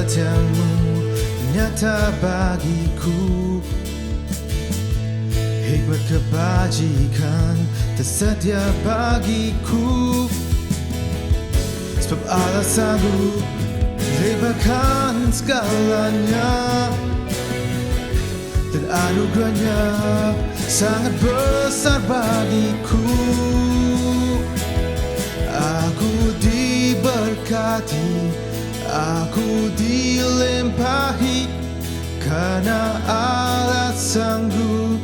setiamu nyata bagiku. Hikmat kebajikan tersedia bagiku. Sebab Allah sanggup lebarkan segalanya, dan anugerahnya sangat besar bagiku. Aku diberkati, aku dilimpahi, karena Allah sanggup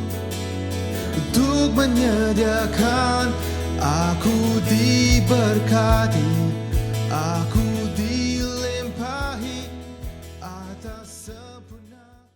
untuk menyediakan. Aku diberkati, aku dilimpahi atas sempurna.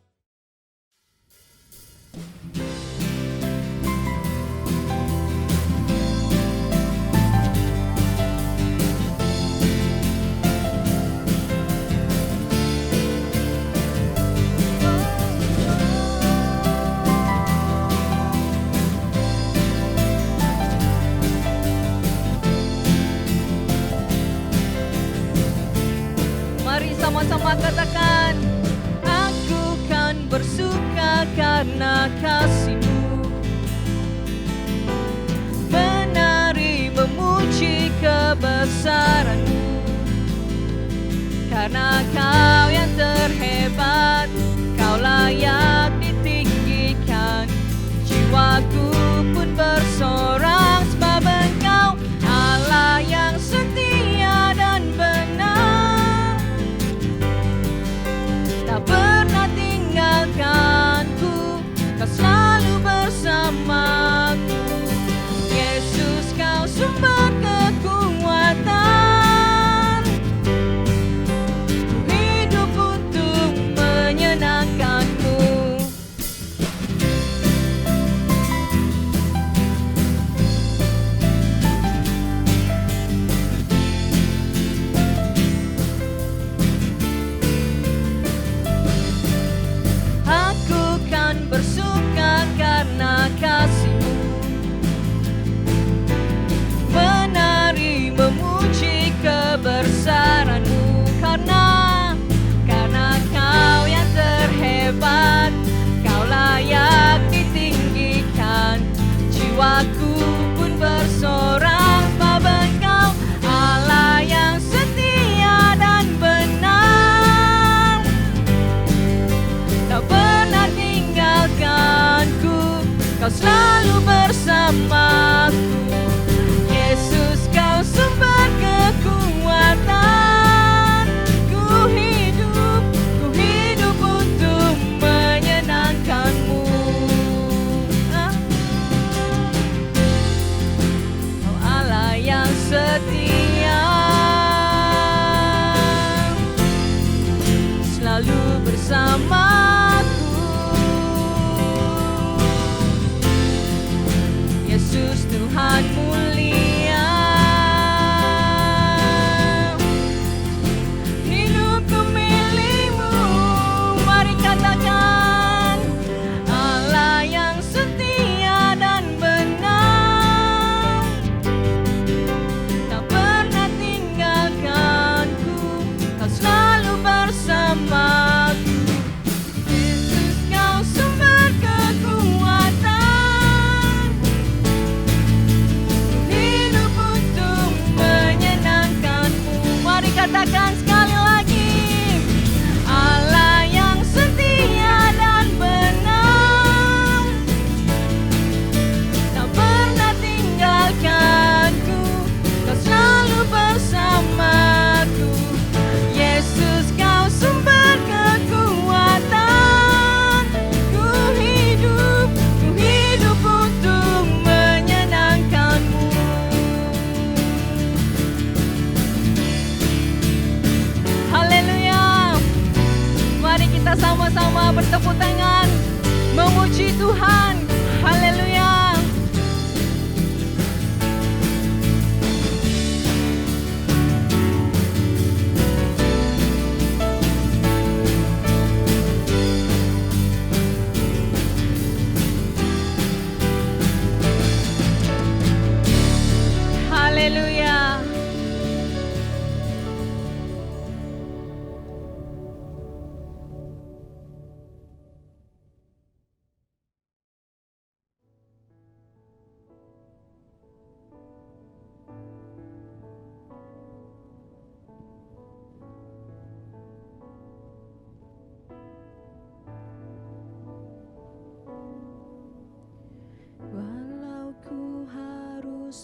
Sama-sama katakan, aku kan bersuka karena kasih-Mu, menari memuji kebesaran-Mu, karena Kau yang terhebat, Kau layak ditinggikan. Jiwaku pun bersorak sebab Engkau Allah yang setia dan benar, tak pernah tinggalkanku, Kau selalu bersamaku. Yesus, Kau sumber kekuatan, ku hidup untuk menyenangkan-Mu.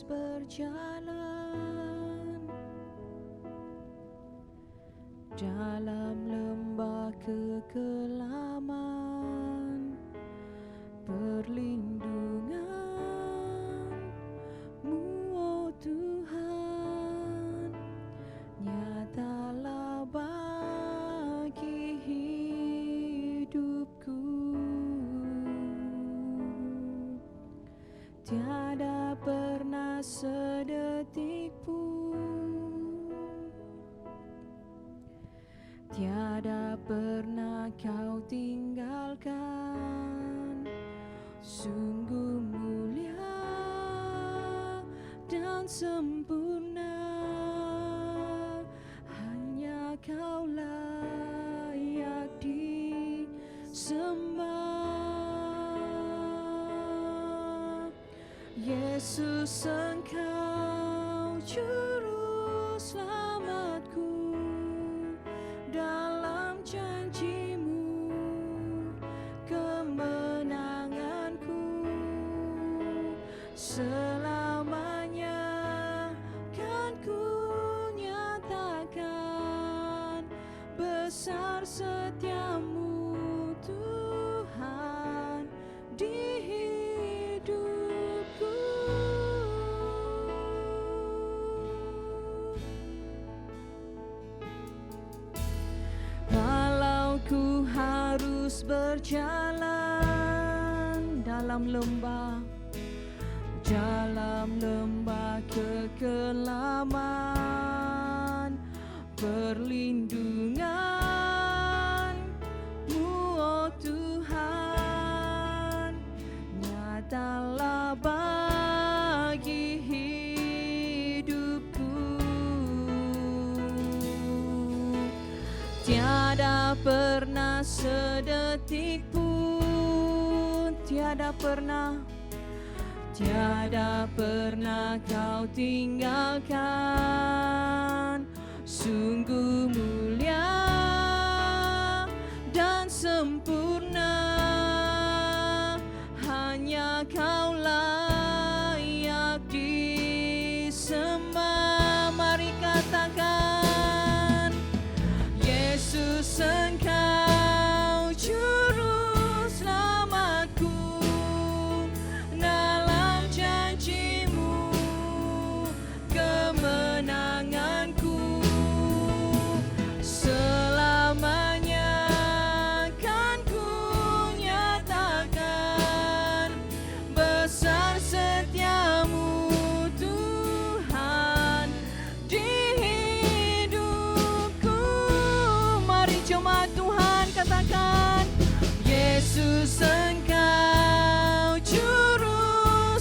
harus berjalan dalam lembah kekelaman, perlindungan-Mu, oh Tuhan, nyatalah bagi hidupku. Tiada pernah sedetik pun, tiada pernah Kau tinggalkan. Sungguh mulia dan sempurna, hanya Kau layak disembah. Yesus, Engkau juru selamatku, dalam janji-Mu kemenanganku. Selamanya kan ku nyatakan besar setia-Mu, Tuhan, di hidupku. Walau ku harus berjalan dalam lembah kekelaman, perlindungan-Mu, oh Tuhan, nyatalah bagi hidupku. Tiada pernah sedetik pun, tiada pernah Kau tinggalkan. Sungguh mulia dan sempurna, hanya Kau layak disembah. Mari katakan, Yesus, Engkau juru selamatku, dalam janji-Mu kemenanganku. Selamanya kan ku nyatakan besar setia-Mu, Tuhan, di hidupku. Mari jemaat Tuhan katakan, Yesus, Engkau juru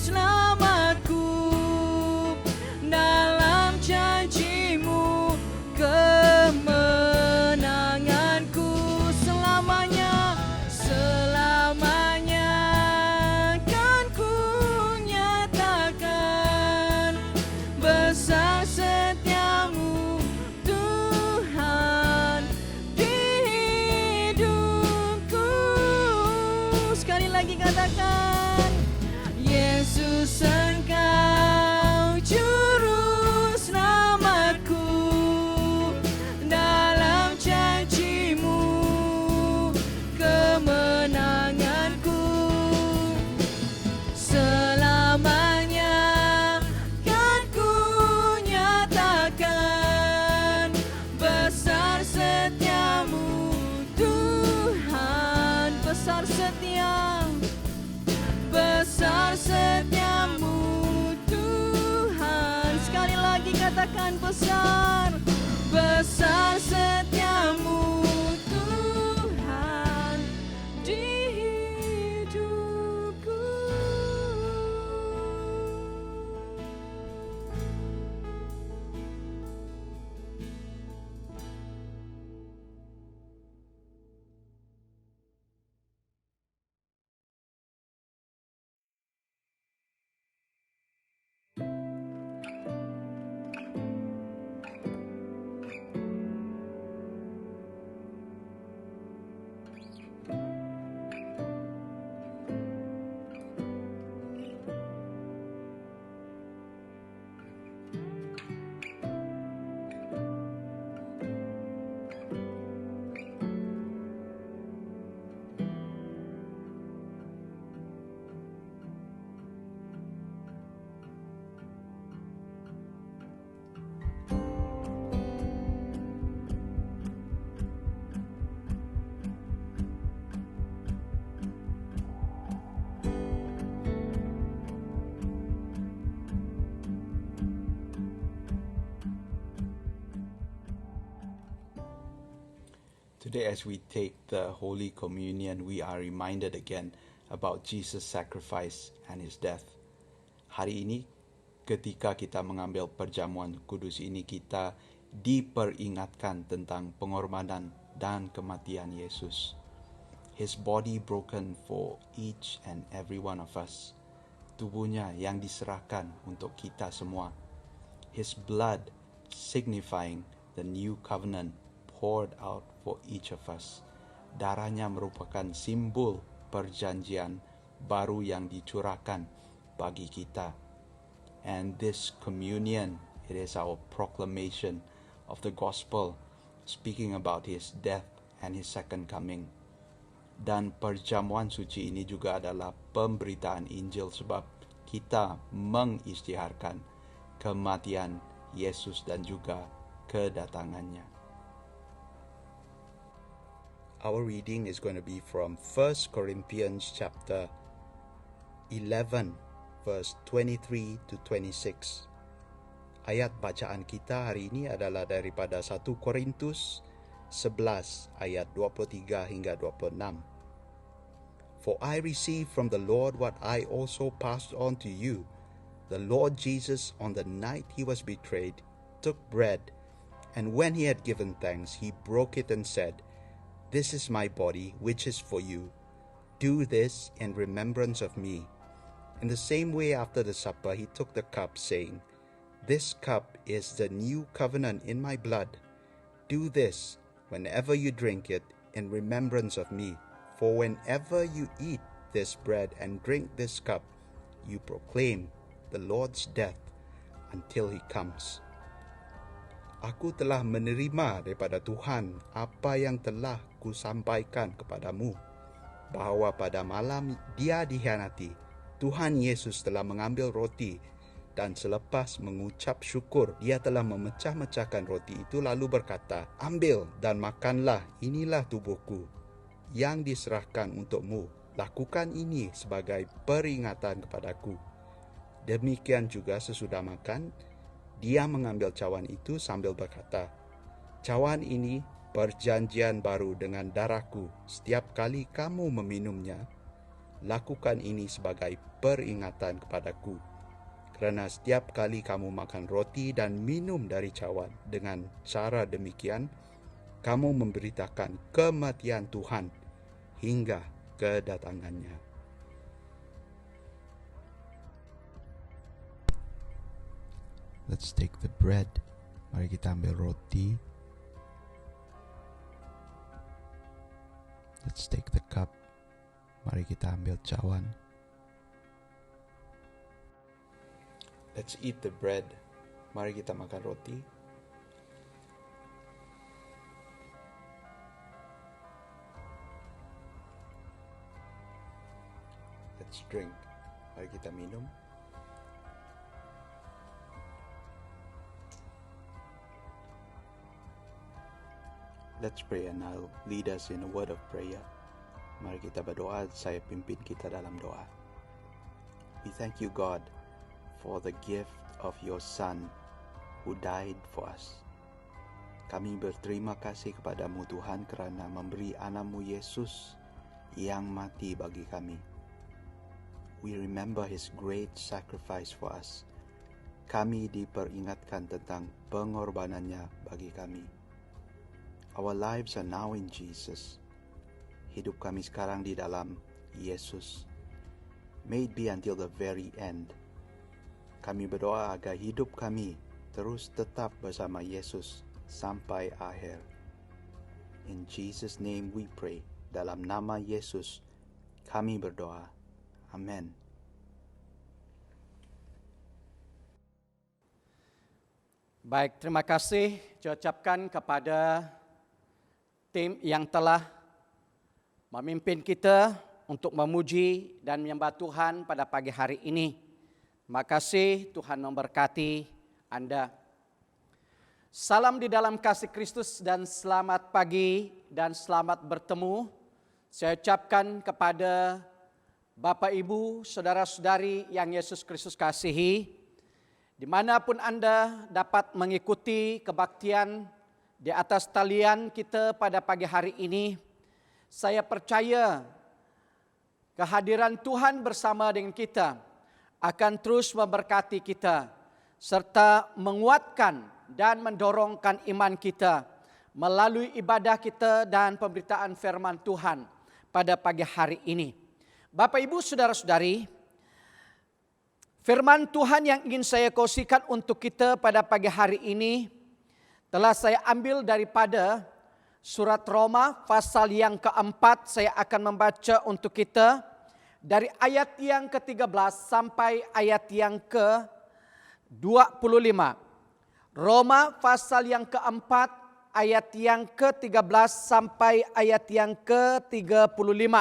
selamatku, dalam janji-Mu kemenanganku. Selamanya kan ku nyatakan besar setia-Mu, Tuhan, di hidupku. Sekali lagi katakan, Yesus, Engkau juru selamatku, dalam janji-Mu kemenanganku. Selamanya kan ku nyatakan besar setia-Mu, Tuhan, besar setia-Mu, Tuhan. Sekali lagi katakan, besar setia-Mu, Tuhan, di hidupku. Today, as we take the Holy Communion, we are reminded again about Jesus' sacrifice and His death. Hari ini, ketika kita mengambil perjamuan kudus ini, kita diperingatkan tentang pengorbanan dan kematian Yesus. His body broken for each and every one of us. Tubuhnya yang diserahkan untuk kita semua. His blood signifying the new covenant poured out for each of us. Darahnya merupakan simbol perjanjian baru yang dicurahkan bagi kita. And this communion, it is our proclamation of the gospel, speaking about His death and His second coming. Dan perjamuan suci ini juga adalah pemberitaan Injil, sebab kita mengisytiharkan kematian Yesus dan juga kedatangannya. Our reading is going to be from 1 Corinthians chapter 11 verse 23 to 26. Ayat bacaan kita hari ini adalah daripada 1 Korintus 11 ayat 23 hingga 26. For I received from the Lord what I also passed on to you. The Lord Jesus, on the night He was betrayed, took bread, and when He had given thanks, He broke it and said, This is my body, which is for you. Do this in remembrance of me. In the same way, after the supper, He took the cup, saying, This cup is the new covenant in my blood. Do this whenever you drink it in remembrance of me. For whenever you eat this bread and drink this cup, you proclaim the Lord's death until He comes. Aku telah menerima daripada Tuhan apa yang telah kusampaikan kepadamu, bahawa pada malam Dia dikhianati, Tuhan Yesus telah mengambil roti, dan selepas mengucap syukur, Dia telah memecah-mecahkan roti itu lalu berkata, Ambil dan makanlah, inilah tubuhku yang diserahkan untukmu. Lakukan ini sebagai peringatan kepadaku. Demikian juga sesudah makan, Dia mengambil cawan itu sambil berkata, Cawan ini perjanjian baru dengan darahku. Setiap kali kamu meminumnya, lakukan ini sebagai peringatan kepadaku. Kerana setiap kali kamu makan roti dan minum dari cawan, dengan cara demikian, kamu memberitakan kematian Tuhan hingga kedatangannya. Let's take the bread. Mari kita ambil roti. Let's take the cup. Mari kita ambil cawan. Let's eat the bread. Mari kita makan roti. Let's drink. Mari kita minum. Let's pray, and I'll lead us in a word of prayer. Mari kita berdoa, saya pimpin kita dalam doa. We thank you, God, for the gift of your Son who died for us. Kami berterima kasih kepadamu Tuhan kerana memberi anakmu Yesus yang mati bagi kami. We remember His great sacrifice for us. Kami diperingatkan tentang pengorbanannya bagi kami. Our lives are now in Jesus. Hidup kami sekarang di dalam Yesus. May it be until the very end. Kami berdoa agar hidup kami terus tetap bersama Yesus sampai akhir. In Jesus' name we pray. Dalam nama Yesus kami berdoa. Amen. Baik, terima kasih diucapkan kepada tim yang telah memimpin kita untuk memuji dan menyembah Tuhan pada pagi hari ini. Terima kasih, Tuhan memberkati Anda. Salam di dalam kasih Kristus dan selamat pagi dan selamat bertemu. Saya ucapkan kepada Bapak, Ibu, Saudara-saudari yang Yesus Kristus kasihi, dimanapun Anda dapat mengikuti kebaktian di atas talian kita pada pagi hari ini, saya percaya kehadiran Tuhan bersama dengan kita akan terus memberkati kita serta menguatkan dan mendorongkan iman kita melalui ibadah kita dan pemberitaan firman Tuhan pada pagi hari ini. Bapak, Ibu, saudara-saudari, firman Tuhan yang ingin saya kongsikan untuk kita pada pagi hari ini telah saya ambil daripada surat Roma pasal yang keempat. Saya akan membaca untuk kita dari ayat yang ke-13 sampai ayat yang ke-25. Roma pasal yang keempat ayat yang ke-13 sampai ayat yang ke-35.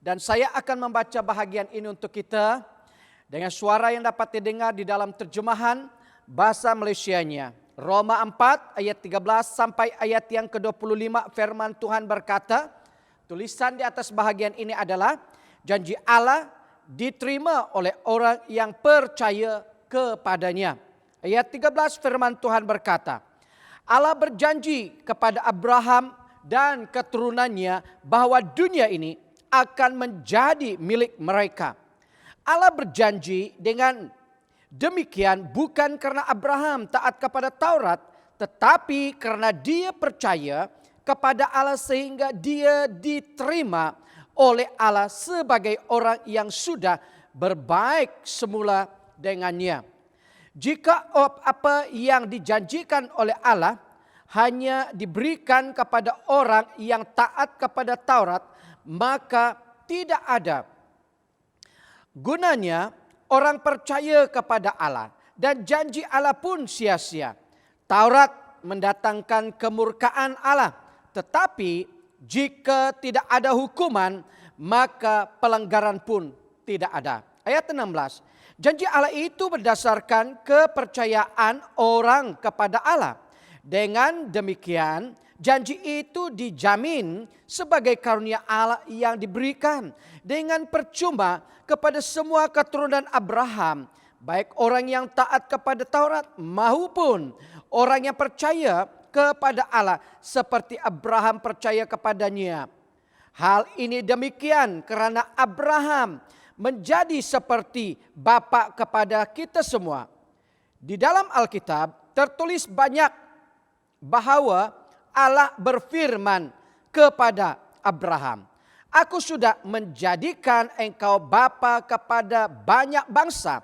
Dan saya akan membaca bahagian ini untuk kita dengan suara yang dapat didengar di dalam terjemahan bahasa Malaysianya. Roma 4 ayat 13 sampai ayat yang ke-25, firman Tuhan berkata, tulisan di atas bahagian ini adalah janji Allah diterima oleh orang yang percaya kepadanya. Ayat 13 firman Tuhan berkata, Allah berjanji kepada Abraham dan keturunannya bahwa dunia ini akan menjadi milik mereka. Allah berjanji dengan demikian bukan karena Abraham taat kepada Taurat, tetapi karena dia percaya kepada Allah sehingga dia diterima oleh Allah sebagai orang yang sudah berbaik semula dengannya. Jika apa yang dijanjikan oleh Allah hanya diberikan kepada orang yang taat kepada Taurat, maka tidak ada gunanya orang percaya kepada Allah dan janji Allah pun sia-sia. Taurat mendatangkan kemurkaan Allah, tetapi jika tidak ada hukuman, maka pelanggaran pun tidak ada. Ayat 16. Janji Allah itu berdasarkan kepercayaan orang kepada Allah. Dengan demikian, janji itu dijamin sebagai karunia Allah yang diberikan dengan percuma kepada semua keturunan Abraham, baik orang yang taat kepada Taurat maupun orang yang percaya kepada Allah seperti Abraham percaya kepadanya. Hal ini demikian karena Abraham menjadi seperti bapa kepada kita semua. Di dalam Alkitab tertulis banyak bahwa Allah berfirman kepada Abraham, aku sudah menjadikan engkau bapa kepada banyak bangsa.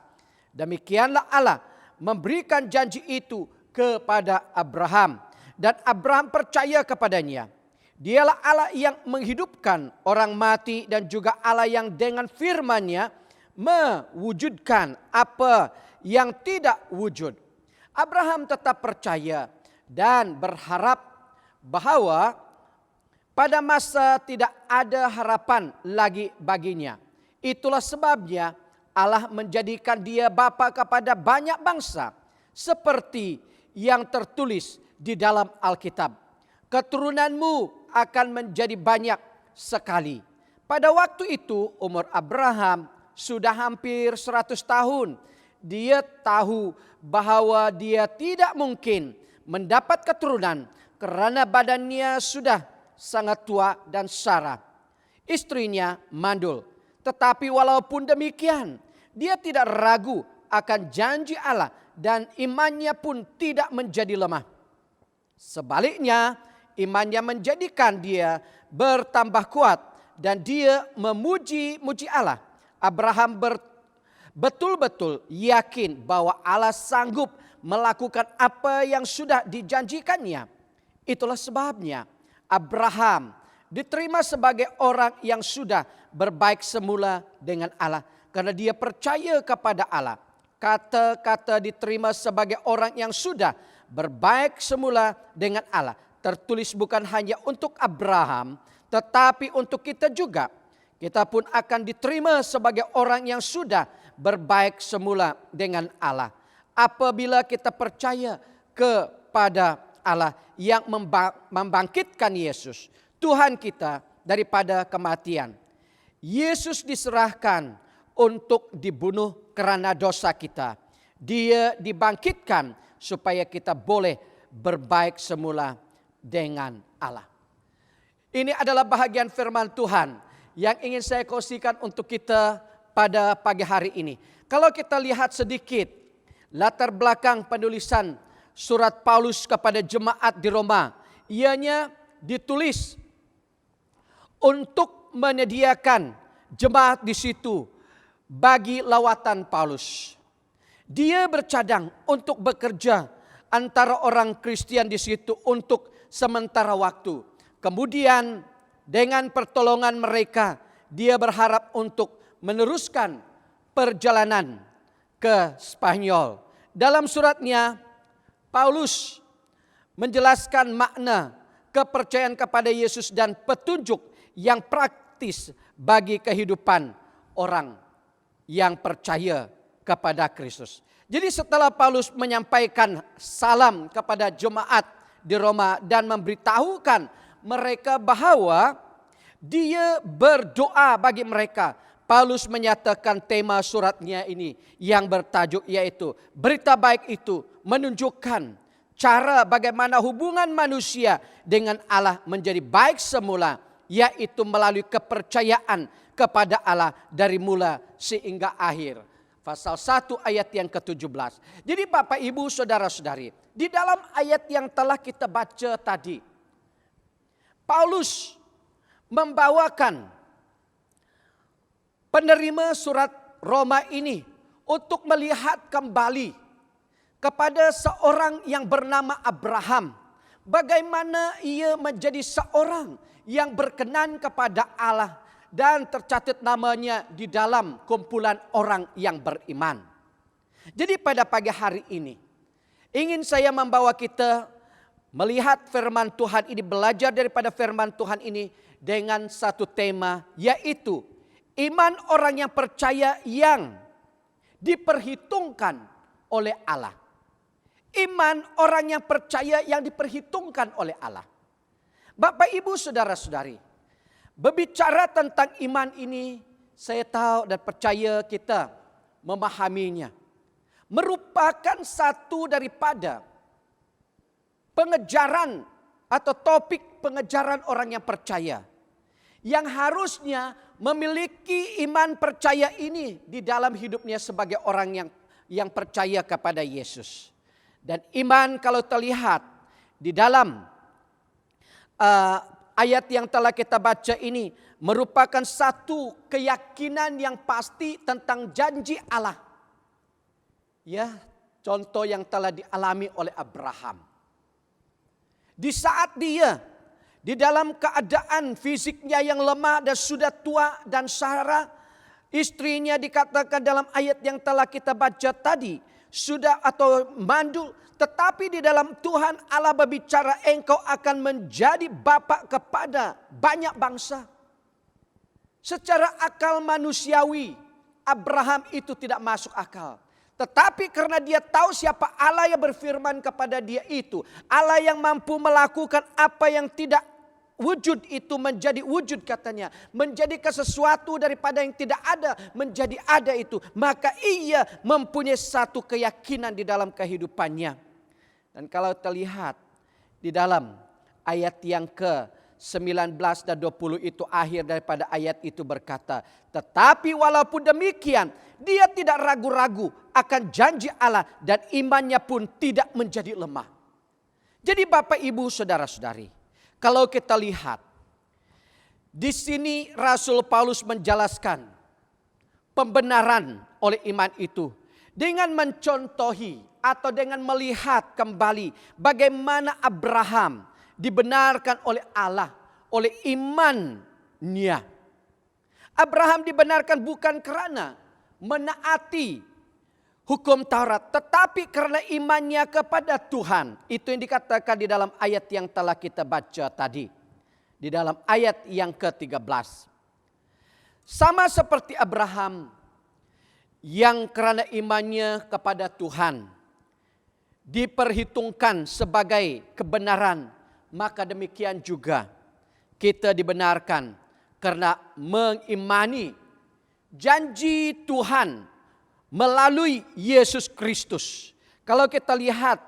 Demikianlah Allah memberikan janji itu kepada Abraham. Dan Abraham percaya kepadanya. Dialah Allah yang menghidupkan orang mati dan juga Allah yang dengan firman-Nya mewujudkan apa yang tidak wujud. Abraham tetap percaya dan berharap bahwa pada masa tidak ada harapan lagi baginya. Itulah sebabnya Allah menjadikan dia bapa kepada banyak bangsa seperti yang tertulis di dalam Alkitab. Keturunanmu akan menjadi banyak sekali. Pada waktu itu umur Abraham sudah hampir 100 tahun. Dia tahu bahwa dia tidak mungkin mendapat keturunan karena badannya sudah sangat tua dan sara. Istrinya mandul. Tetapi walaupun demikian, dia tidak ragu akan janji Allah dan imannya pun tidak menjadi lemah. Sebaliknya, imannya menjadikan dia bertambah kuat dan dia memuji-muji Allah. Abraham betul-betul yakin bahwa Allah sanggup melakukan apa yang sudah dijanjikannya. Itulah sebabnya Abraham diterima sebagai orang yang sudah berbaik semula dengan Allah. Karena dia percaya kepada Allah. Kata-kata diterima sebagai orang yang sudah berbaik semula dengan Allah tertulis bukan hanya untuk Abraham, tetapi untuk kita juga. Kita pun akan diterima sebagai orang yang sudah berbaik semula dengan Allah. Apabila kita percaya kepada Allah yang membangkitkan Yesus, Tuhan kita daripada kematian. Yesus diserahkan untuk dibunuh karena dosa kita. Dia dibangkitkan supaya kita boleh berbaik semula dengan Allah. Ini adalah bahagian firman Tuhan yang ingin saya kongsikan untuk kita pada pagi hari ini. Kalau kita lihat sedikit latar belakang penulisan surat Paulus kepada jemaat di Roma, ianya ditulis untuk menyediakan jemaat di situ bagi lawatan Paulus. Dia bercadang untuk bekerja antara orang Kristen di situ untuk sementara waktu. Kemudian dengan pertolongan mereka, dia berharap untuk meneruskan perjalanan ke Spanyol. Dalam suratnya, Paulus menjelaskan makna kepercayaan kepada Yesus dan petunjuk yang praktis bagi kehidupan orang yang percaya kepada Kristus. Jadi setelah Paulus menyampaikan salam kepada jemaat di Roma dan memberitahukan mereka bahwa dia berdoa bagi mereka, Paulus menyatakan tema suratnya ini yang bertajuk yaitu berita baik itu menunjukkan cara bagaimana hubungan manusia dengan Allah menjadi baik semula, yaitu melalui kepercayaan kepada Allah dari mula sehingga akhir. Pasal 1 ayat yang ke-17. Jadi Bapak Ibu Saudara-saudari, di dalam ayat yang telah kita baca tadi, Paulus membawakan penerima surat Roma ini untuk melihat kembali kepada seorang yang bernama Abraham. Bagaimana ia menjadi seorang yang berkenan kepada Allah dan tercatat namanya di dalam kumpulan orang yang beriman. Jadi pada pagi hari ini ingin saya membawa kita melihat firman Tuhan ini, belajar daripada firman Tuhan ini dengan satu tema, yaitu iman orang yang percaya yang diperhitungkan oleh Allah. Iman orang yang percaya yang diperhitungkan oleh Allah. Bapak Ibu Saudara-saudari, berbicara tentang iman ini, saya tahu dan percaya kita memahaminya. Merupakan satu daripada pengejaran atau topik pengejaran orang yang percaya. Yang harusnya memiliki iman percaya ini di dalam hidupnya sebagai orang yang percaya kepada Yesus. Dan iman kalau terlihat di dalam ayat yang telah kita baca ini merupakan satu keyakinan yang pasti tentang janji Allah. Ya, contoh yang telah dialami oleh Abraham. Di saat dia di dalam keadaan fisiknya yang lemah dan sudah tua, dan Sarah istrinya dikatakan dalam ayat yang telah kita baca tadi sudah atau mandul, tetapi di dalam Tuhan Allah berbicara engkau akan menjadi bapa kepada banyak bangsa. Secara akal manusiawi Abraham itu tidak masuk akal. Tetapi karena dia tahu siapa Allah yang berfirman kepada dia itu, Allah yang mampu melakukan apa yang tidak wujud itu menjadi wujud katanya. Menjadikan sesuatu daripada yang tidak ada menjadi ada itu. Maka ia mempunyai satu keyakinan di dalam kehidupannya. Dan kalau terlihat di dalam ayat yang ke-19 dan 20 itu, akhir daripada ayat itu berkata, tetapi walaupun demikian dia tidak ragu-ragu akan janji Allah dan imannya pun tidak menjadi lemah. Jadi Bapak Ibu Saudara-saudari, kalau kita lihat di sini Rasul Paulus menjelaskan pembenaran oleh iman itu dengan mencontohi atau dengan melihat kembali bagaimana Abraham dibenarkan oleh Allah oleh imannya. Abraham dibenarkan bukan karena menaati hukum Taurat, tetapi karena imannya kepada Tuhan. Itu yang dikatakan di dalam ayat yang telah kita baca tadi. Di dalam ayat yang ke-13. Sama seperti Abraham yang karena imannya kepada Tuhan diperhitungkan sebagai kebenaran, maka demikian juga kita dibenarkan karena mengimani janji Tuhan melalui Yesus Kristus. Kalau kita lihat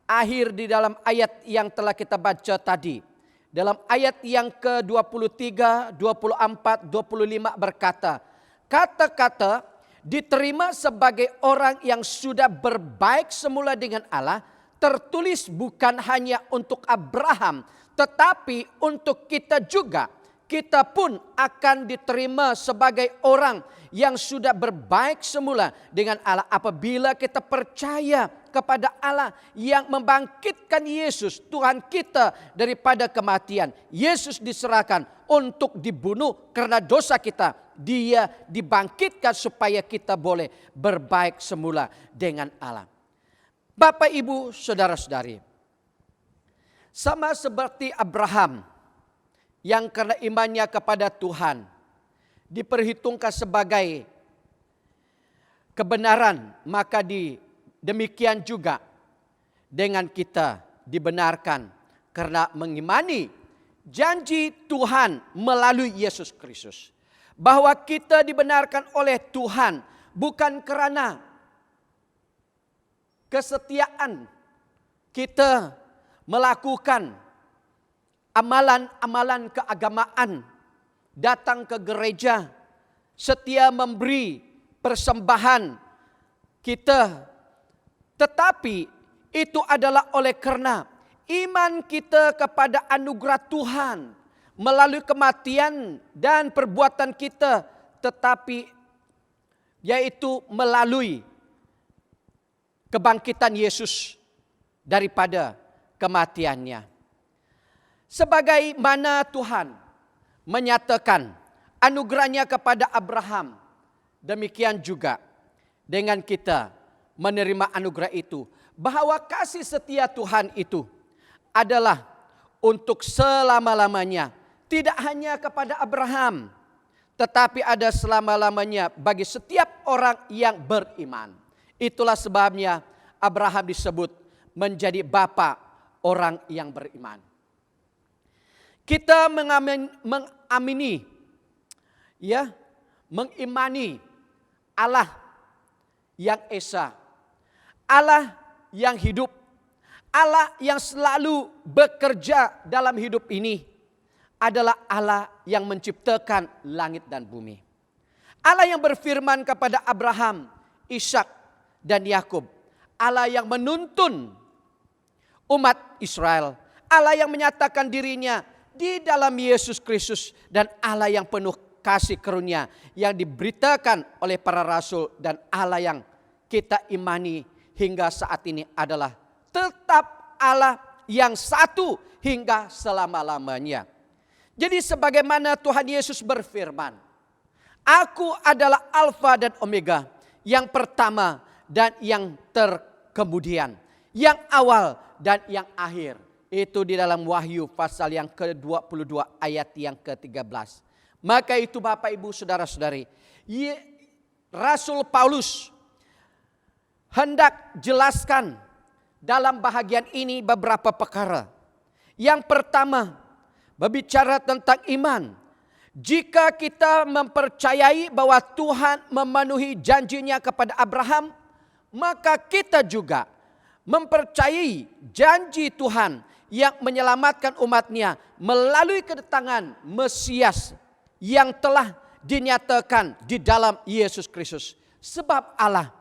akhir di dalam ayat yang telah kita baca tadi. Dalam ayat yang ke-23, 24, 25 berkata, kata-kata diterima sebagai orang yang sudah berbaik semula dengan Allah, tertulis bukan hanya untuk Abraham, tetapi untuk kita juga. Kita pun akan diterima sebagai orang yang sudah berbaik semula dengan Allah apabila kita percaya kepada Allah yang membangkitkan Yesus Tuhan kita daripada kematian. Yesus diserahkan untuk dibunuh karena dosa kita. Dia dibangkitkan supaya kita boleh berbaik semula dengan Allah. Bapak, Ibu, saudara-saudari, sama seperti Abraham yang karena imannya kepada Tuhan diperhitungkan sebagai kebenaran, maka demikian juga dengan kita dibenarkan karena mengimani janji Tuhan melalui Yesus Kristus. Bahwa kita dibenarkan oleh Tuhan bukan karena kesetiaan kita melakukan amalan-amalan keagamaan, datang ke gereja, setia memberi persembahan kita. Tetapi itu adalah oleh karena iman kita kepada anugerah Tuhan melalui kematian dan perbuatan kita, tetapi yaitu melalui kebangkitan Yesus daripada kematiannya. Sebagaimana Tuhan menyatakan anugerahnya kepada Abraham, demikian juga dengan kita menerima anugerah itu. Bahwa kasih setia Tuhan itu adalah untuk selama-lamanya. Tidak hanya kepada Abraham, tetapi ada selama-lamanya bagi setiap orang yang beriman. Itulah sebabnya Abraham disebut menjadi bapa orang yang beriman. Kita mengimani Allah yang esa, Allah yang hidup, Allah yang selalu bekerja dalam hidup ini adalah Allah yang menciptakan langit dan bumi. Allah yang berfirman kepada Abraham, Ishak dan Yakub. Allah yang menuntun umat Israel. Allah yang menyatakan dirinya di dalam Yesus Kristus. Dan Allah yang penuh kasih karunia yang diberitakan oleh para rasul. Dan Allah yang kita imani hingga saat ini adalah tetap Allah yang satu hingga selama-lamanya. Jadi sebagaimana Tuhan Yesus berfirman, Aku adalah Alfa dan Omega, yang pertama dan yang terkemudian, yang awal dan yang akhir. Itu di dalam Wahyu pasal yang ke-22 ayat yang ke-13. Maka itu Bapak Ibu Saudara-saudari, Rasul Paulus hendak jelaskan dalam bahagian ini beberapa perkara. Yang pertama, berbicara tentang iman. Jika kita mempercayai bahwa Tuhan memenuhi janjinya kepada Abraham, maka kita juga mempercayai janji Tuhan yang menyelamatkan umatnya melalui kedatangan Mesias yang telah dinyatakan di dalam Yesus Kristus. Sebab Allah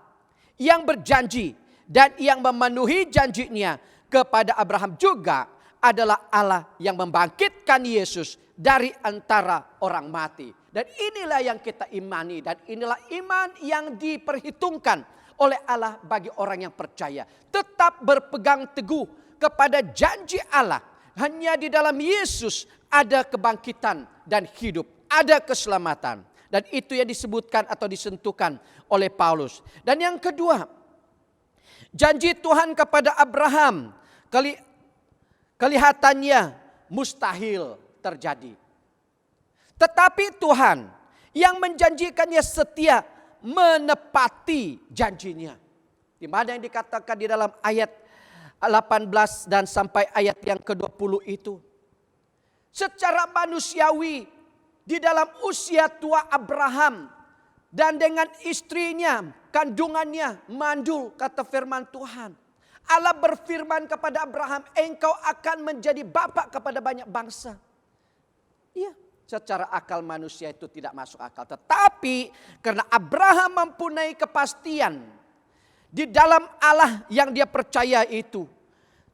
yang berjanji dan yang memenuhi janjinya kepada Abraham juga adalah Allah yang membangkitkan Yesus dari antara orang mati. Dan inilah yang kita imani, dan inilah iman yang diperhitungkan oleh Allah bagi orang yang percaya. Tetap berpegang teguh kepada janji Allah. Hanya di dalam Yesus ada kebangkitan dan hidup, ada keselamatan. Dan itu yang disebutkan atau disentuhkan oleh Paulus. Dan yang kedua, janji Tuhan kepada Abraham kelihatannya mustahil terjadi. Tetapi Tuhan yang menjanjikannya setia menepati janjinya. Di mana yang dikatakan di dalam ayat 18 dan sampai ayat yang ke-20 itu. Secara manusiawi di dalam usia tua Abraham dan dengan istrinya, kandungannya mandul, kata firman Tuhan. Allah berfirman kepada Abraham, engkau akan menjadi bapa kepada banyak bangsa. Iya, secara akal manusia itu tidak masuk akal. Tetapi karena Abraham mempunyai kepastian di dalam Allah yang dia percaya itu,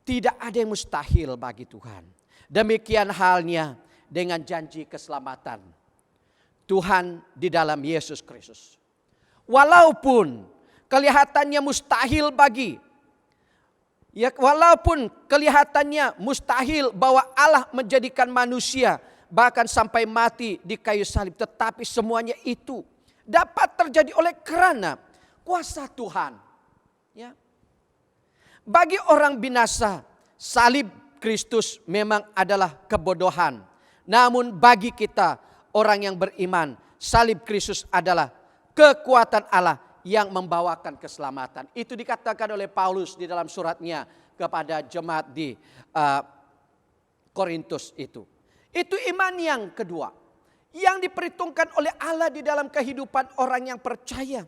tidak ada yang mustahil bagi Tuhan. Demikian halnya dengan janji keselamatan Tuhan di dalam Yesus Kristus. Walaupun kelihatannya mustahil walaupun kelihatannya mustahil bahwa Allah menjadikan manusia bahkan sampai mati di kayu salib, tetapi semuanya itu dapat terjadi oleh karena kuasa Tuhan. Ya. Bagi orang binasa, salib Kristus memang adalah kebodohan. Namun bagi kita orang yang beriman, salib Kristus adalah kekuatan Allah yang membawakan keselamatan. Itu dikatakan oleh Paulus di dalam suratnya kepada jemaat di Korintus itu. Itu iman yang kedua yang diperhitungkan oleh Allah di dalam kehidupan orang yang percaya.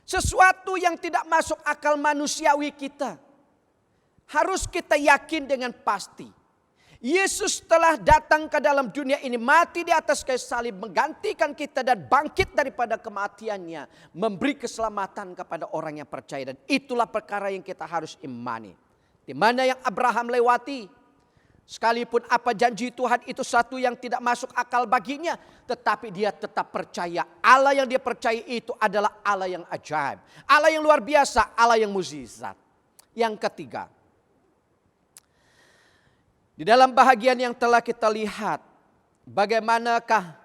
Sesuatu yang tidak masuk akal manusiawi kita harus kita yakin dengan pasti. Yesus telah datang ke dalam dunia ini, mati di atas kayu salib, menggantikan kita dan bangkit daripada kematiannya, memberi keselamatan kepada orang yang percaya. Dan itulah perkara yang kita harus imani. Di mana yang Abraham lewati, sekalipun apa janji Tuhan itu satu yang tidak masuk akal baginya, tetapi dia tetap percaya. Allah yang dia percaya itu adalah Allah yang ajaib, Allah yang luar biasa, Allah yang mukjizat. Yang ketiga, di dalam bahagian yang telah kita lihat, bagaimanakah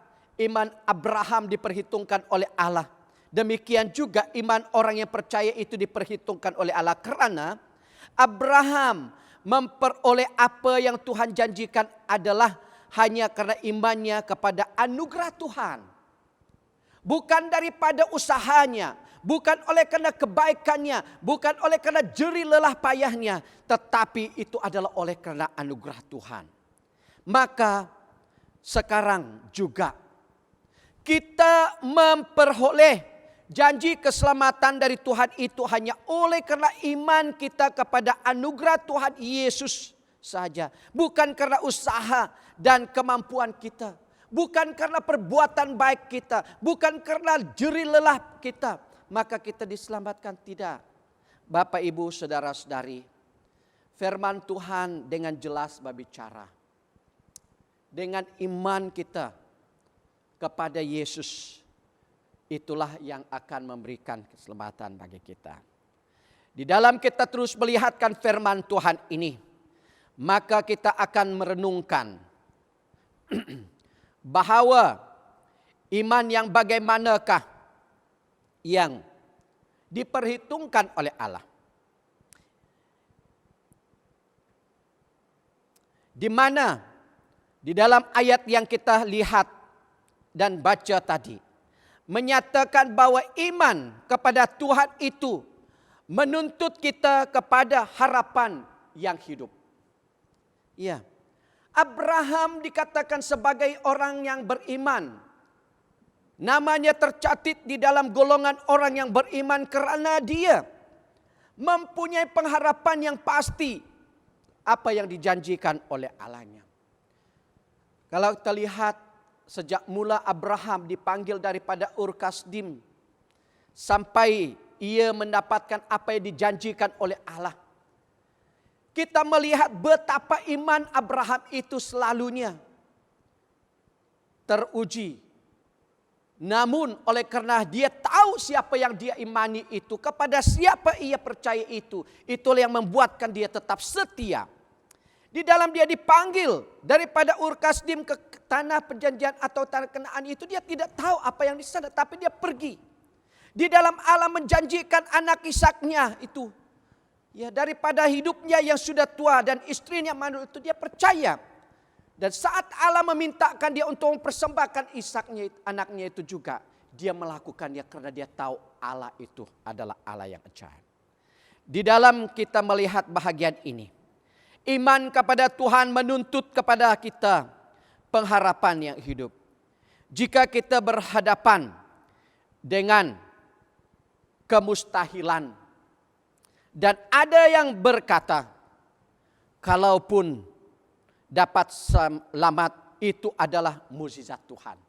iman Abraham diperhitungkan oleh Allah. Demikian juga iman orang yang percaya itu diperhitungkan oleh Allah. Karena Abraham memperoleh apa yang Tuhan janjikan adalah hanya karena imannya kepada anugerah Tuhan. Bukan daripada usahanya, bukan oleh karena kebaikannya, bukan oleh karena jerih lelah payahnya, tetapi itu adalah oleh karena anugerah Tuhan. Maka sekarang juga kita memperoleh janji keselamatan dari Tuhan itu hanya oleh karena iman kita kepada anugerah Tuhan Yesus saja. Bukan karena usaha dan kemampuan kita. Bukan karena perbuatan baik kita. Bukan karena jerih lelah kita. Maka kita diselamatkan, tidak. Bapak, Ibu, saudara-saudari, firman Tuhan dengan jelas berbicara. Dengan iman kita kepada Yesus, itulah yang akan memberikan keselamatan bagi kita. Di dalam kita terus melihatkan firman Tuhan ini, maka kita akan merenungkan bahwa iman yang bagaimanakah yang diperhitungkan oleh Allah. Di mana di dalam ayat yang kita lihat dan baca tadi, menyatakan bahwa iman kepada Tuhan itu menuntut kita kepada harapan yang hidup. Ya, Abraham dikatakan sebagai orang yang beriman. Namanya tercatat di dalam golongan orang yang beriman karena dia mempunyai pengharapan yang pasti apa yang dijanjikan oleh Allahnya. Kalau kita lihat sejak mula Abraham dipanggil daripada Ur Kasdim sampai ia mendapatkan apa yang dijanjikan oleh Allah. Kita melihat betapa iman Abraham itu selalunya teruji. Namun oleh karena dia tahu siapa yang dia imani itu, kepada siapa ia percaya itu, itulah yang membuatkan dia tetap setia. Di dalam dia dipanggil daripada Ur Kasdim ke tanah perjanjian atau tanah Kanaan itu, dia tidak tahu apa yang di sana, tapi dia pergi. Di dalam Allah menjanjikan anak Ishaknya itu, ya, daripada hidupnya yang sudah tua dan istrinya mandul itu, dia percaya. Dan saat Allah memintakan dia untuk mempersembahkan Ishaknya, anaknya itu juga, dia melakukannya karena dia tahu Allah itu adalah Allah yang ajaib. Di dalam kita melihat bahagian ini, iman kepada Tuhan menuntut kepada kita pengharapan yang hidup. Jika kita berhadapan dengan kemustahilan, Dan ada yang berkata, kalaupun dapat selamat itu adalah mukjizat Tuhan.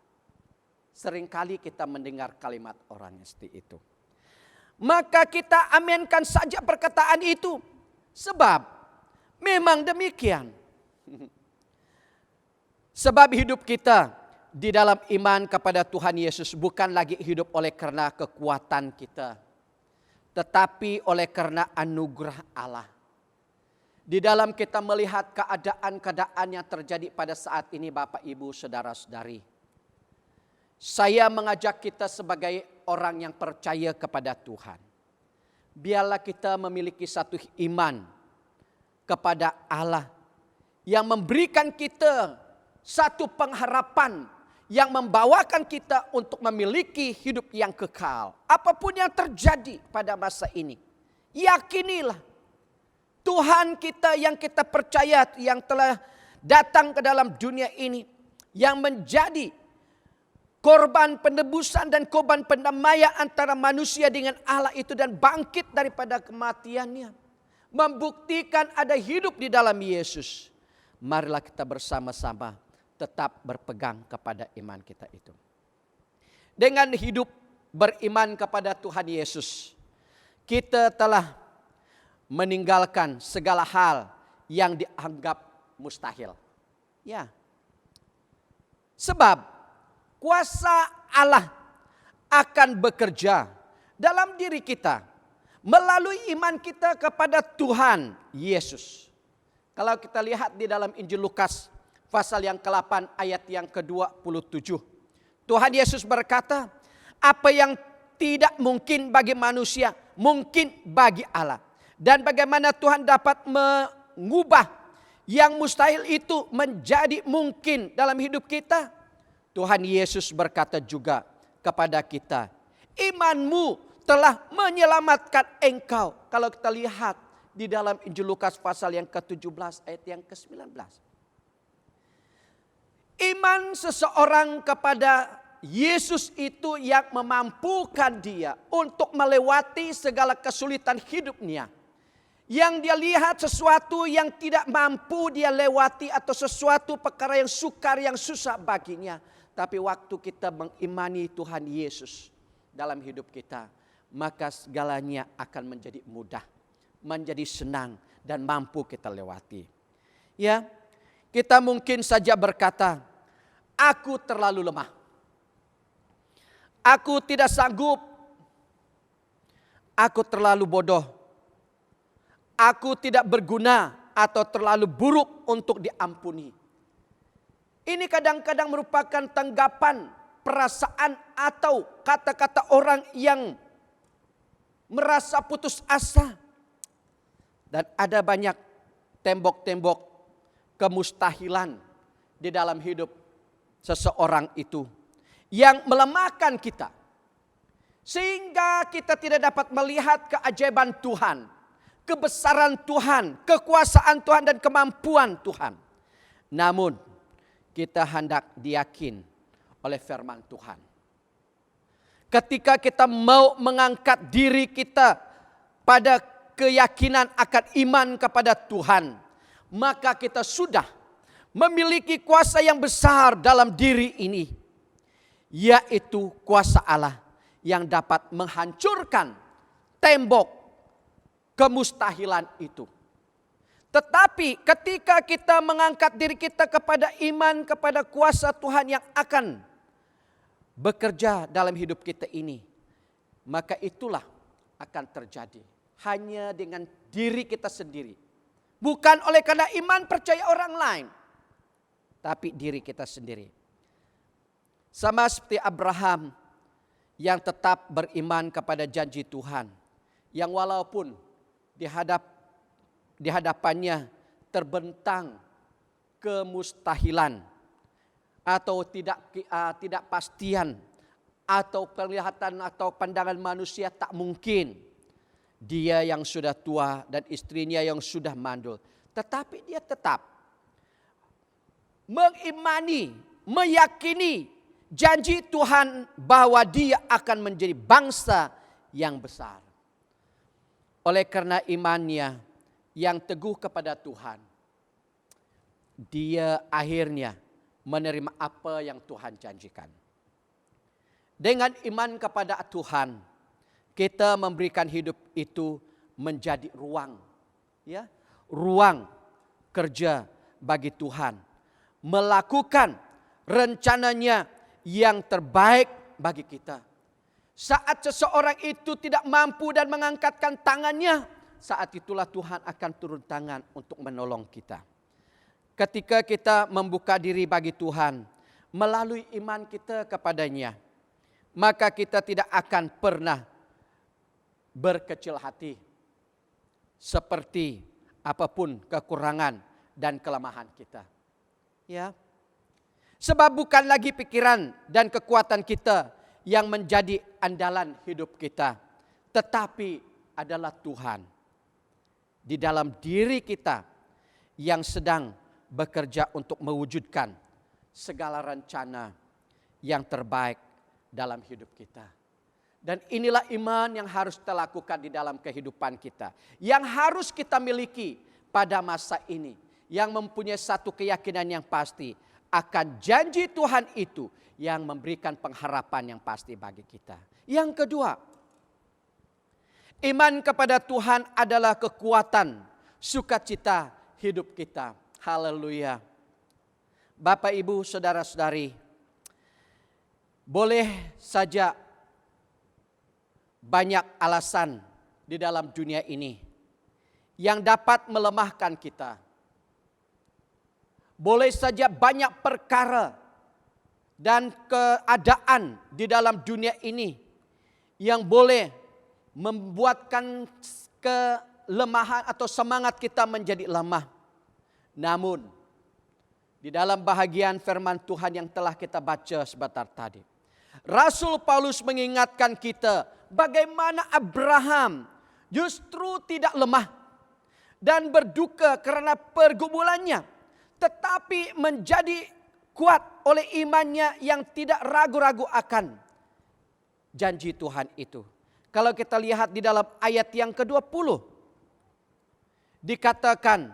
Seringkali kita mendengar kalimat orang seperti itu. Maka kita aminkan saja perkataan itu. Sebab memang demikian. Sebab hidup kita di dalam iman kepada Tuhan Yesus bukan lagi hidup oleh karena kekuatan kita, tetapi oleh karena anugerah Allah. Di dalam kita melihat keadaan-keadaan yang terjadi pada saat ini, Bapak, Ibu, Saudara-saudari, saya mengajak kita sebagai orang yang percaya kepada Tuhan. Biarlah kita memiliki satu iman kepada Allah yang memberikan kita satu pengharapan yang membawakan kita untuk memiliki hidup yang kekal. Apapun yang terjadi pada masa ini, yakinilah Tuhan kita yang kita percaya, yang telah datang ke dalam dunia ini, yang menjadi korban penebusan dan korban pendamaian antara manusia dengan Allah itu, dan bangkit daripada kematiannya, membuktikan ada hidup di dalam Yesus. Marilah kita bersama-sama tetap berpegang kepada iman kita itu. Dengan hidup beriman kepada Tuhan Yesus, kita telah meninggalkan segala hal yang dianggap mustahil. Ya. Sebab kuasa Allah akan bekerja dalam diri kita melalui iman kita kepada Tuhan Yesus. Kalau kita lihat di dalam Injil Lukas pasal yang ke-8 ayat yang ke-27. Tuhan Yesus berkata, apa yang tidak mungkin bagi manusia, mungkin bagi Allah. Dan bagaimana Tuhan dapat mengubah yang mustahil itu menjadi mungkin dalam hidup kita. Tuhan Yesus berkata juga kepada kita, imanmu telah menyelamatkan engkau. Kalau kita lihat di dalam Injil Lukas pasal yang ke-17 ayat yang ke-19. Iman seseorang kepada Yesus itu yang memampukan dia untuk melewati segala kesulitan hidupnya. Yang dia lihat sesuatu yang tidak mampu dia lewati, atau sesuatu perkara yang sukar, yang susah baginya. Tapi waktu kita mengimani Tuhan Yesus dalam hidup kita, maka segalanya akan menjadi mudah, menjadi senang, dan mampu kita lewati. Ya, kita mungkin saja berkata, aku terlalu lemah. Aku tidak sanggup. Aku terlalu bodoh. Aku tidak berguna atau terlalu buruk untuk diampuni. Ini kadang-kadang merupakan tanggapan, perasaan, atau kata-kata orang yang merasa putus asa. Dan ada banyak tembok-tembok kemustahilan di dalam hidup seseorang itu yang melemahkan kita, sehingga kita tidak dapat melihat keajaiban Tuhan, kebesaran Tuhan, kekuasaan Tuhan, dan kemampuan Tuhan. Namun kita hendak diyakin oleh firman Tuhan. Ketika kita mau mengangkat diri kita pada keyakinan akan iman kepada Tuhan, maka kita sudah memiliki kuasa yang besar dalam diri ini, yaitu kuasa Allah yang dapat menghancurkan tembok kemustahilan itu. Tetapi ketika kita mengangkat diri kita kepada iman kepada kuasa Tuhan yang akan bekerja dalam hidup kita ini, maka itulah akan terjadi hanya dengan diri kita sendiri. Bukan oleh karena iman percaya orang lain, tapi diri kita sendiri. Sama seperti Abraham yang tetap beriman kepada janji Tuhan, yang walaupun di hadapannya terbentang kemustahilan atau tidak pastian atau penglihatan atau pandangan manusia tak mungkin. Dia yang sudah tua dan istrinya yang sudah mandul, tetapi dia tetap mengimani, meyakini janji Tuhan bahwa dia akan menjadi bangsa yang besar. oleh karena imannya yang teguh kepada Tuhan, dia akhirnya menerima apa yang Tuhan janjikan. Dengan iman kepada Tuhan, kita memberikan hidup itu menjadi ruang, ya, ruang kerja bagi Tuhan, melakukan rencananya yang terbaik bagi kita. Saat seseorang itu tidak mampu dan mengangkatkan tangannya, saat itulah Tuhan akan turun tangan untuk menolong kita. Ketika kita membuka diri bagi Tuhan melalui iman kita kepadanya, maka kita tidak akan pernah berkecil hati seperti apapun kekurangan dan kelemahan kita. Ya. Sebab bukan lagi pikiran dan kekuatan kita yang menjadi andalan hidup kita, tetapi adalah Tuhan di dalam diri kita yang sedang bekerja untuk mewujudkan segala rencana yang terbaik dalam hidup kita. Dan inilah iman yang harus kita lakukan di dalam kehidupan kita, yang harus kita miliki pada masa ini, yang mempunyai satu keyakinan yang pasti akan janji Tuhan itu yang memberikan pengharapan yang pasti bagi kita. Yang kedua, iman kepada Tuhan adalah kekuatan sukacita hidup kita. Haleluya. Bapak, Ibu, saudara-saudari, boleh saja banyak alasan di dalam dunia ini yang dapat melemahkan kita. Boleh saja banyak perkara dan keadaan di dalam dunia ini yang boleh membuatkan kelemahan atau semangat kita menjadi lemah. Namun, di dalam bahagian firman Tuhan yang telah kita baca sebentar tadi, Rasul Paulus mengingatkan kita bagaimana Abraham justru tidak lemah dan berduka karena pergumulannya, tetapi menjadi kuat oleh imannya yang tidak ragu-ragu akan janji Tuhan itu. Kalau kita lihat di dalam ayat yang ke-20, dikatakan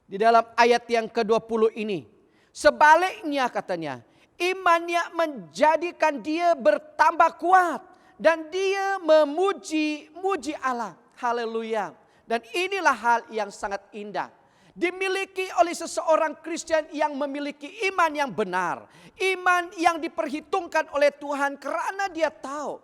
di dalam ayat yang ke-20 ini, sebaliknya katanya, imannya menjadikan dia bertambah kuat dan dia memuji Allah. Haleluya. Dan inilah hal yang sangat indah dimiliki oleh seseorang Kristen yang memiliki iman yang benar, iman yang diperhitungkan oleh Tuhan karena dia tahu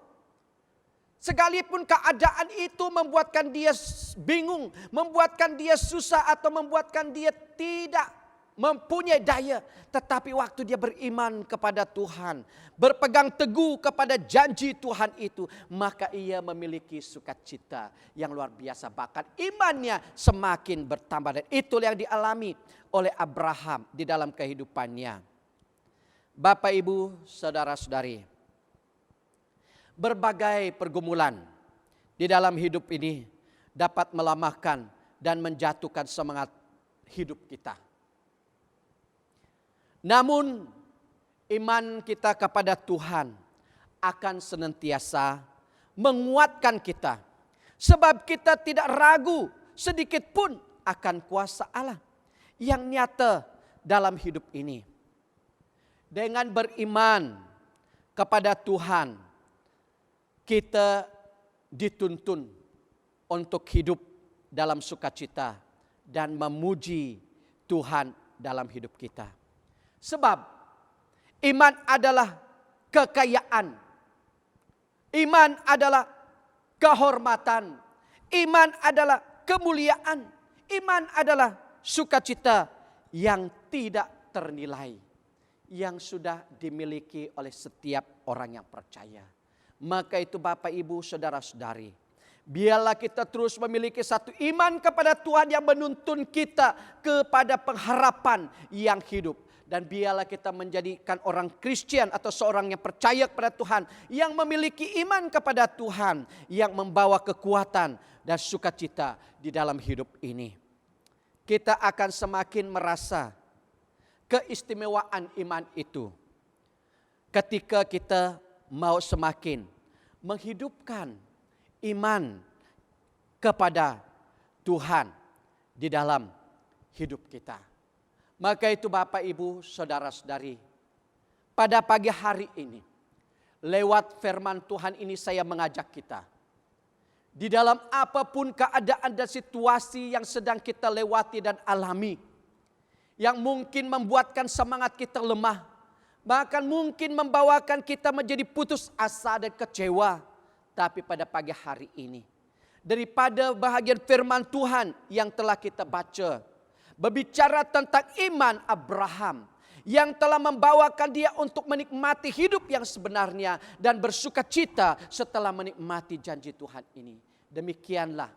sekalipun keadaan itu membuatkan dia bingung, membuatkan dia susah atau membuatkan dia tidak mempunyai daya, tetapi waktu dia beriman kepada Tuhan, berpegang teguh kepada janji Tuhan itu, maka ia memiliki sukacita yang luar biasa, bahkan imannya semakin bertambah. Dan itulah yang dialami oleh Abraham di dalam kehidupannya. Bapak, Ibu, saudara-saudari, berbagai pergumulan di dalam hidup ini dapat melemahkan dan menjatuhkan semangat hidup kita. Namun iman kita kepada Tuhan akan senantiasa menguatkan kita, sebab kita tidak ragu sedikit pun akan kuasa Allah yang nyata dalam hidup ini. Dengan beriman kepada Tuhan, kita dituntun untuk hidup dalam sukacita dan memuji Tuhan dalam hidup kita. Sebab iman adalah kekayaan, iman adalah kehormatan, iman adalah kemuliaan, iman adalah sukacita yang tidak ternilai, yang sudah dimiliki oleh setiap orang yang percaya. Maka itu Bapak, Ibu, saudara-saudari, biarlah kita terus memiliki satu iman kepada Tuhan yang menuntun kita kepada pengharapan yang hidup. Dan biarlah kita menjadikan orang Kristen atau seorang yang percaya kepada Tuhan, yang memiliki iman kepada Tuhan, yang membawa kekuatan dan sukacita di dalam hidup ini. Kita akan semakin merasa keistimewaan iman itu ketika kita mau semakin menghidupkan iman kepada Tuhan di dalam hidup kita. Maka itu Bapak, Ibu, Saudara-saudari, pada pagi hari ini, lewat firman Tuhan ini saya mengajak kita. Di dalam apapun keadaan dan situasi yang sedang kita lewati dan alami, yang mungkin membuatkan semangat kita lemah, bahkan mungkin membawakan kita menjadi putus asa dan kecewa. Tapi pada pagi hari ini, daripada bahagian firman Tuhan yang telah kita baca, berbicara tentang iman Abraham yang telah membawakan dia untuk menikmati hidup yang sebenarnya dan bersuka cita setelah menikmati janji Tuhan ini. Demikianlah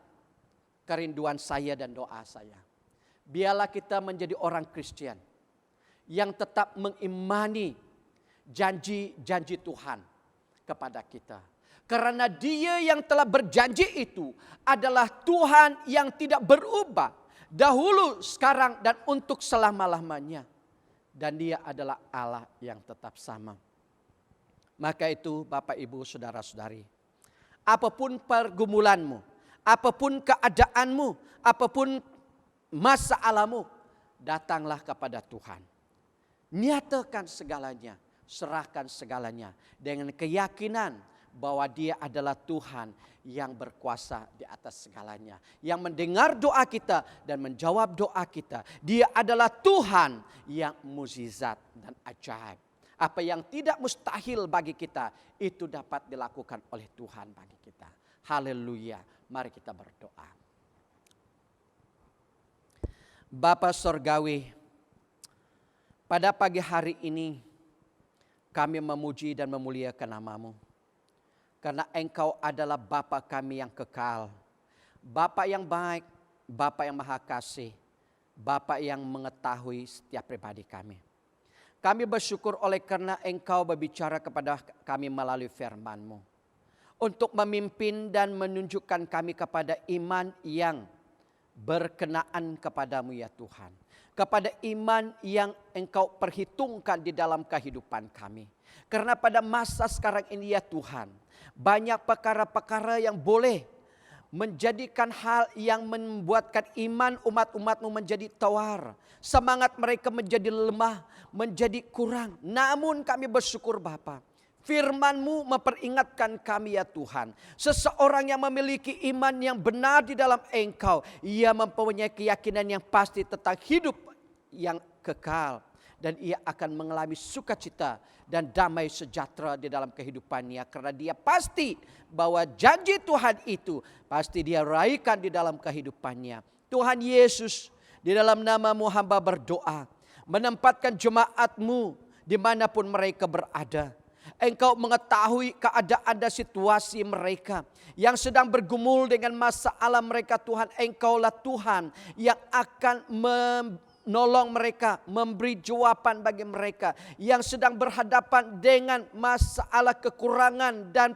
kerinduan saya dan doa saya. Biarlah kita menjadi orang Kristen yang tetap mengimani janji-janji Tuhan kepada kita. Karena Dia yang telah berjanji itu adalah Tuhan yang tidak berubah. Dahulu, sekarang, dan untuk selama-lamanya. Dan Dia adalah Allah yang tetap sama. Maka itu Bapak, Ibu, Saudara-saudari, apapun pergumulanmu, apapun keadaanmu, apapun masalahmu, datanglah kepada Tuhan. Nyatakan segalanya, serahkan segalanya dengan keyakinan bahwa Dia adalah Tuhan yang berkuasa di atas segalanya, yang mendengar doa kita dan menjawab doa kita. Dia adalah Tuhan yang mukjizat dan ajaib. Apa yang tidak mustahil bagi kita, itu dapat dilakukan oleh Tuhan bagi kita. Haleluya. Mari kita berdoa. Bapa Sorgawi, pada pagi hari ini kami memuji dan memuliakan nama-Mu. Karena Engkau adalah Bapa kami yang kekal. Bapa yang baik, Bapa yang maha kasih, Bapa yang mengetahui setiap pribadi kami. Kami bersyukur oleh karena Engkau berbicara kepada kami melalui firman-Mu. Untuk memimpin dan menunjukkan kami kepada iman yang berkenaan kepadamu ya Tuhan. Kepada iman yang Engkau perhitungkan di dalam kehidupan kami. Karena pada masa sekarang ini ya Tuhan, banyak perkara-perkara yang boleh menjadikan hal yang membuatkan iman umat-umat-Mu menjadi tawar. Semangat mereka menjadi lemah, menjadi kurang. Namun kami bersyukur Bapa, firman-Mu memperingatkan kami ya Tuhan. Seseorang yang memiliki iman yang benar di dalam Engkau, ia mempunyai keyakinan yang pasti tentang hidup yang kekal. Dan ia akan mengalami sukacita dan damai sejahtera di dalam kehidupannya. Karena dia pasti bahwa janji Tuhan itu pasti dia raihkan di dalam kehidupannya. Tuhan Yesus, di dalam nama-Mu hamba berdoa. Menempatkan jemaat-Mu dimanapun mereka berada. Engkau mengetahui keadaan dan situasi mereka yang sedang bergumul dengan masalah mereka Tuhan. Engkaulah Tuhan yang akan menolong mereka, memberi jawaban bagi mereka yang sedang berhadapan dengan masalah kekurangan dan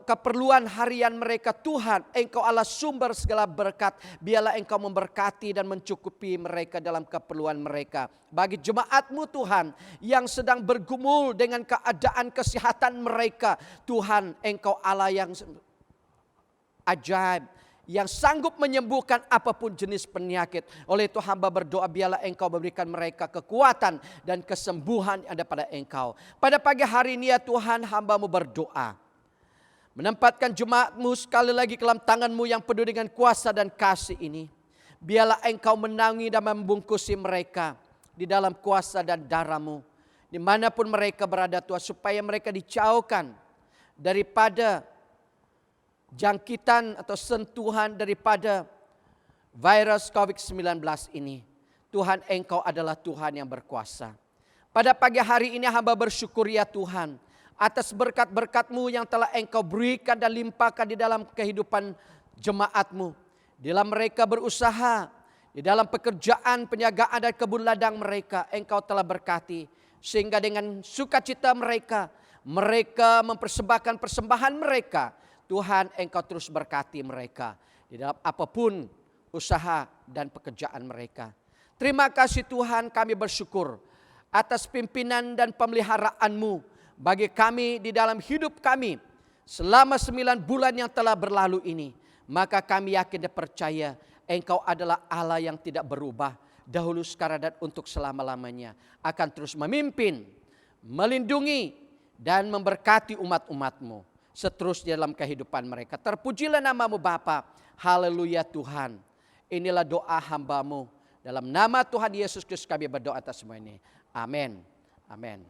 keperluan harian mereka. Tuhan, Engkau Allah sumber segala berkat. Biarlah Engkau memberkati dan mencukupi mereka dalam keperluan mereka. Bagi jemaat-Mu Tuhan yang sedang bergumul dengan keadaan kesehatan mereka, Tuhan, Engkau Allah yang ajaib, yang sanggup menyembuhkan apapun jenis penyakit. Oleh itu hamba berdoa biarlah Engkau memberikan mereka kekuatan dan kesembuhan yang ada pada Engkau. Pada pagi hari ini ya Tuhan, hamba-Mu berdoa. Menempatkan jemaat-Mu sekali lagi ke dalam tangan-Mu yang penuh dengan kuasa dan kasih ini. Biarlah Engkau menangis dan membungkusi mereka di dalam kuasa dan darah-Mu. Dimanapun mereka berada Tuhan, supaya mereka dijauhkan daripada jangkitan atau sentuhan daripada virus COVID-19 ini. Tuhan, Engkau adalah Tuhan yang berkuasa. Pada pagi hari ini hamba bersyukur ya Tuhan, atas berkat-berkat-Mu yang telah Engkau berikan dan limpahkan di dalam kehidupan jemaat-Mu. Di dalam mereka berusaha, di dalam pekerjaan, penjagaan dan kebun ladang mereka, Engkau telah berkati. Sehingga dengan sukacita mereka mempersembahkan persembahan mereka. Tuhan, Engkau terus berkati mereka di dalam apapun usaha dan pekerjaan mereka. Terima kasih Tuhan, kami bersyukur atas pimpinan dan pemeliharaan-Mu bagi kami di dalam hidup kami. selama 9 bulan yang telah berlalu ini, maka kami yakin dan percaya Engkau adalah Allah yang tidak berubah, dahulu, sekarang, dan untuk selama-lamanya. Akan terus memimpin, melindungi, dan memberkati umat-umat-Mu seterusnya dalam kehidupan mereka. Terpujilah nama-Mu Bapa. Haleluya Tuhan. Inilah doa hamba-Mu. Dalam nama Tuhan Yesus Kristus kami berdoa atas semua ini. Amin. Amin.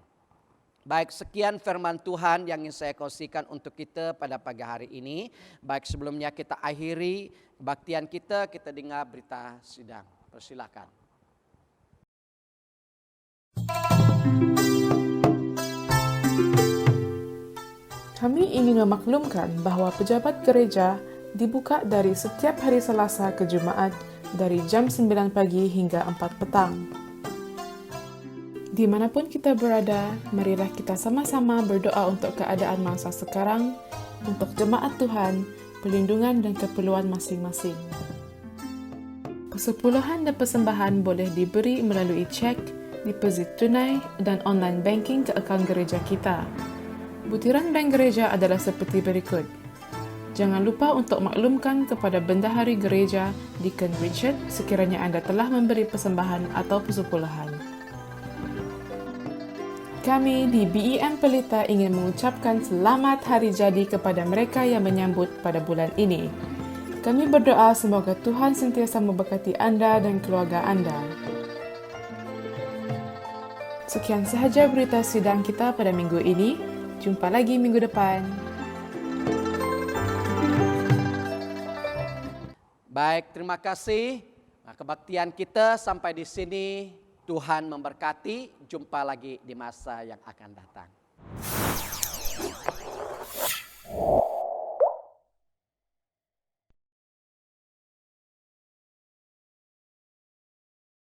Baik, sekian firman Tuhan yang ingin saya kongsikan untuk kita pada pagi hari ini. Baik, sebelumnya kita akhiri kebaktian kita dengar berita sidang. Persilakan. Kami ingin memaklumkan bahwa pejabat gereja dibuka dari setiap hari Selasa ke Jumaat dari jam 9 pagi hingga 4 petang. Dimanapun kita berada, marilah kita sama-sama berdoa untuk keadaan masa sekarang, untuk jemaat Tuhan, perlindungan dan keperluan masing-masing. Persepuluhan dan persembahan boleh diberi melalui cek, deposit tunai dan online banking ke akaun gereja kita. Butiran bank gereja adalah seperti berikut. Jangan lupa untuk maklumkan kepada bendahari gereja, Deacon Richard, sekiranya anda telah memberi persembahan atau persepuluhan. Kami di BEM Pelita ingin mengucapkan selamat hari jadi kepada mereka yang menyambut pada bulan ini. Kami berdoa semoga Tuhan sentiasa memberkati anda dan keluarga anda. Sekian sahaja berita sidang kita pada minggu ini. Jumpa lagi minggu depan. Baik, terima kasih. Kebaktian kita sampai di sini. Tuhan memberkati. Jumpa lagi di masa yang akan datang.